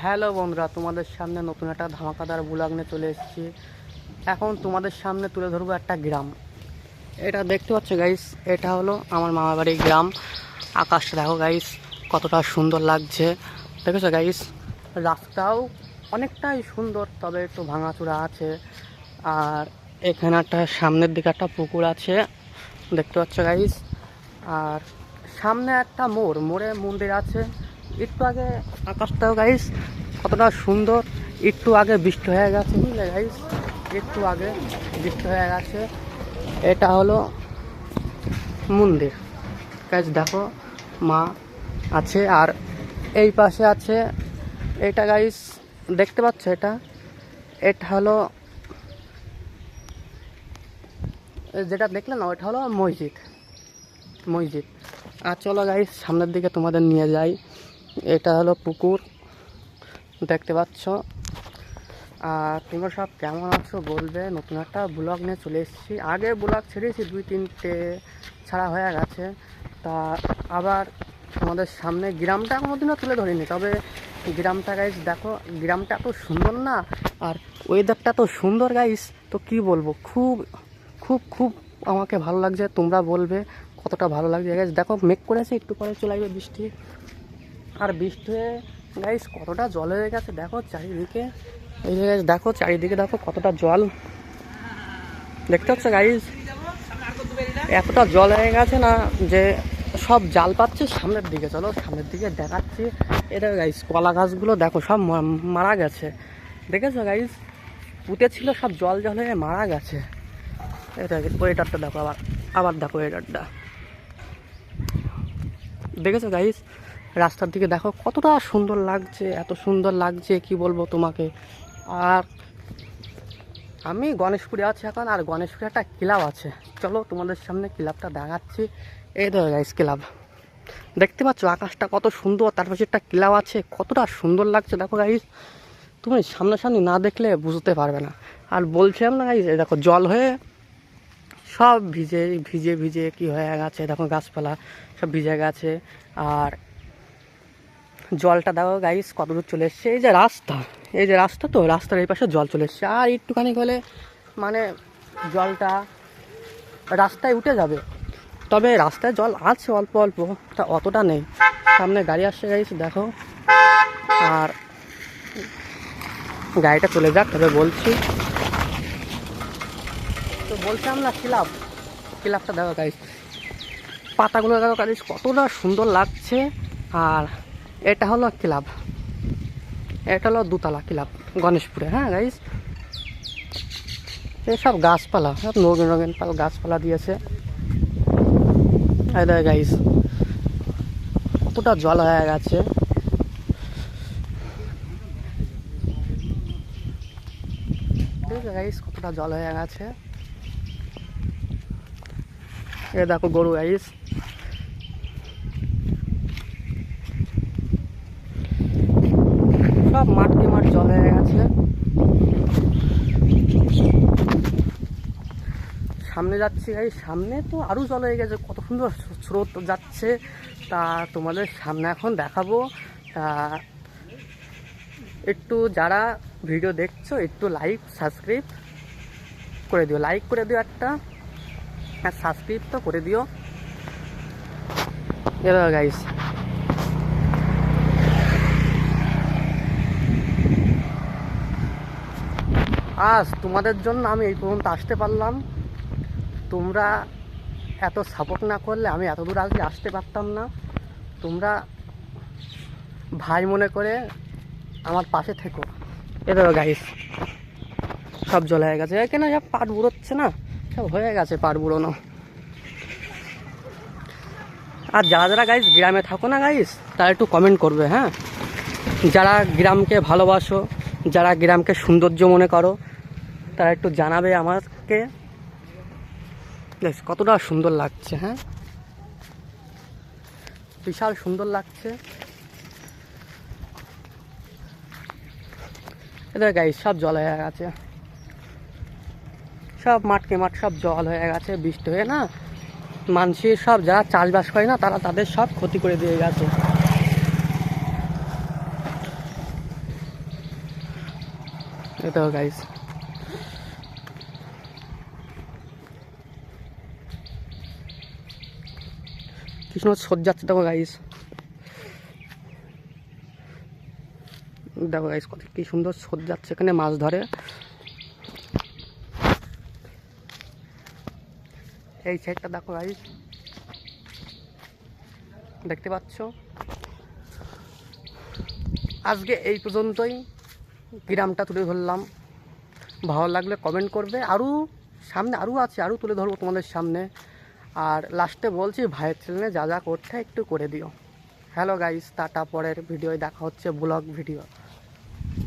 Hello বন্ধুরা, তোমাদের সামনে নতুন একটা ধামাকাদার ব্লগ নিয়ে চলে এসেছি। এখন তোমাদের সামনে তুলে ধরবো একটা গ্রাম। এটা দেখতে পাচ্ছ গাইস, এটা হলো আমার মামার বাড়ির গ্রাম। আকাশটা দেখো গাইস, কতটা সুন্দর লাগছে। দেখেছো গাইস, রাস্তাও অনেকটাই সুন্দর, তবে একটু ভাঙাচোরা আছে। আর এখানে একটা সামনের দিকে একটা পুকুর আছে, দেখতে পাচ্ছ গাইস। আর সামনে একটা মোড়ে মন্দির আছে। একটু আগে আকাশটাও গাইস কতটা সুন্দর। একটু আগে বৃষ্টি হয়ে গেছে, বুঝলে গাইস, একটু আগে বৃষ্টি হয়ে গেছে। এটা হলো মন্দির গাইস, দেখো মা আছে। আর এই পাশে আছে এটা গাইস, দেখতে পাচ্ছ, এটা হলো যেটা দেখলে না, ওটা হলো মসজিদ। আর চলো গাইস সামনের দিকে তোমাদের নিয়ে যাই। এটা হলো পুকুর, দেখতে পাচ্ছ। আর তোমরা সব কেমন আছো বলবে। নতুন একটা ব্লগ নিয়ে চলে এসেছি। আগে ব্লগ ছেড়েছি 2-3টে ছাড়া হয়ে গেছে। তা আবার তোমাদের সামনে গ্রামটা কোনোদিনও তুলে ধরিনি, তবে গ্রামটা গাইস দেখো, গ্রামটা এত সুন্দর না। আর ওয়েদারটা তো সুন্দর গাইস, তো কি বলবো, খুব খুব খুব আমাকে ভালো লাগছে। তোমরা বলবে কতটা ভালো লাগছে গাইস। দেখো মেঘ করেছে, একটু পরে চলে আসবে বৃষ্টি। আর বৃষ্টি হয়ে গাইস কতটা জল হয়ে গেছে দেখো চারিদিকে। এই যে গাইস দেখো চারিদিকে, দেখো কতটা জল, দেখতে পাচ্ছ গাইস। এতটা জল হয়ে গেছে না যে সব জাল পাচ্ছে সামনের দিকে। চলো সামনের দিকে দেখাচ্ছি। এটা গাইস কলা গাছগুলো দেখো সব মারা গেছে, দেখেছো গাইস, পুঁতে ছিল সব জল হয়ে মারা গেছে। এটা ওয়েদারটা দেখো, আবার দেখো ওয়েদারটা, দেখেছো গাইস। রাস্তার দিকে দেখো কতটা সুন্দর লাগছে, এত সুন্দর লাগছে কি বলবো তোমাকে। আর আমি গণেশপুরে আছি এখন, আর গণেশপুরে একটা ক্লাব আছে। চলো তোমাদের সামনে ক্লাবটা দেখাচ্ছি। এই দেখো গাইস ক্লাব, দেখতে পাচ্ছ আকাশটা কত সুন্দর, তার পাশে একটা ক্লাব আছে, কতটা সুন্দর লাগছে দেখো গাইস। তুমি সামনাসামনি না দেখলে বুঝতে পারবে না। আর বলছিলাম না গাইস, দেখো জল হয়ে সব ভিজে ভিজে ভিজে কি হয়ে গেছে, দেখো গাছপালা সব ভিজে গেছে। আর জলটা দেখো গাইস কত দূর চলে এসছে। এই যে রাস্তা, তো রাস্তার এই পাশে জল চলে এসছে। আর একটুখানি হলে মানে জলটা রাস্তায় উঠে যাবে। তবে রাস্তায় জল আছে অল্প অল্প, তা অতটা নেই। সামনে গাড়ি আসছে গাইস দেখো। আর গাড়িটা চলে যাক, তবে বলছি তো, বলছিলাম না ক্লাবটা দেখো গাইস, পাতাগুলো দেখো গাইস কতটা সুন্দর লাগছে। আর এটা হলো ক্লাব, এটা হলো 2তলা ক্লাব গণেশপুরে। হ্যাঁ গাইস, এসব গাছপালা সব রঙিন রঙিন গাছপালা দিয়েছে। এই দেখো গাইস কতটা জল হয়ে গেছে। ঠিক আছে গাইস, কতটা জল হয়ে গেছে। এ দেখো গরু গাইস, সব মাঠকে মাঠ জল হয়ে গেছে। সামনে যাচ্ছি গাইস, সামনে তো আরও জল হয়ে গেছে, কত সুন্দর স্রোত যাচ্ছে। তা তোমাদের সামনে এখন দেখাবো। তা একটু যারা ভিডিও দেখছো একটু সাবস্ক্রাইব করে দিও, লাইক করে দিও একটা, আর সাবস্ক্রাইব তো করে দিও। এবার গাইস আজ তোমাদের জন্য আমি এই পর্যন্ত আসতে পারলাম। তোমরা এত সাপোর্ট না করলে আমি এত দূর আজকে আসতে পারতাম না। তোমরা ভাই মনে করে আমার পাশে থেকো। এবার গাইস সব জল হয়ে গেছে, এখানে সব পাট বুড়োচ্ছে না, সব হয়ে গেছে পাট বুড়োনো। আর যারা যারা গাইস গ্রামে থাকো না গাইস, তারা একটু কমেন্ট করবে। হ্যাঁ, যারা গ্রামকে ভালোবাসো, যারা গ্রামকে সৌন্দর্য মনে করো, তারা একটু জানাবে আমাকে কতটা সুন্দর লাগছে। হ্যাঁ, বিশাল সুন্দর লাগছে। এদের গাইস সব জল হয়ে গেছে, সব মাঠকে মাঠ সব জল হয়ে গেছে বৃষ্টি হয়ে না। মানুষের সব যারা চাষবাস করে না, তাদের সব ক্ষতি করে দিয়ে গেছে। এটা গাইস কি সুন্দর সজ্জা যাচ্ছে, দেখো গাইস, দেখো গাইস কত কি সুন্দর সজ্জা যাচ্ছে, এখানে মাছ ধরে। এই সাইডটা দেখো গাইস, দেখতে পাচ্ছ। আজকে এই পর্যন্তই, গ্রামটা তুলে ধরলাম। ভালো লাগলে কমেন্ট করবে, আরও সামনে আরও আছে, আরও তুলে ধরবো তোমাদের সামনে। আর লাস্টে বলছি, ভাইয়ের চ্যানেলে যা যা করতে একটু করে দিও। হ্যালো গাইস, টাটা, পরের ভিডিওয় দেখা হচ্ছে ব্লগ ভিডিও।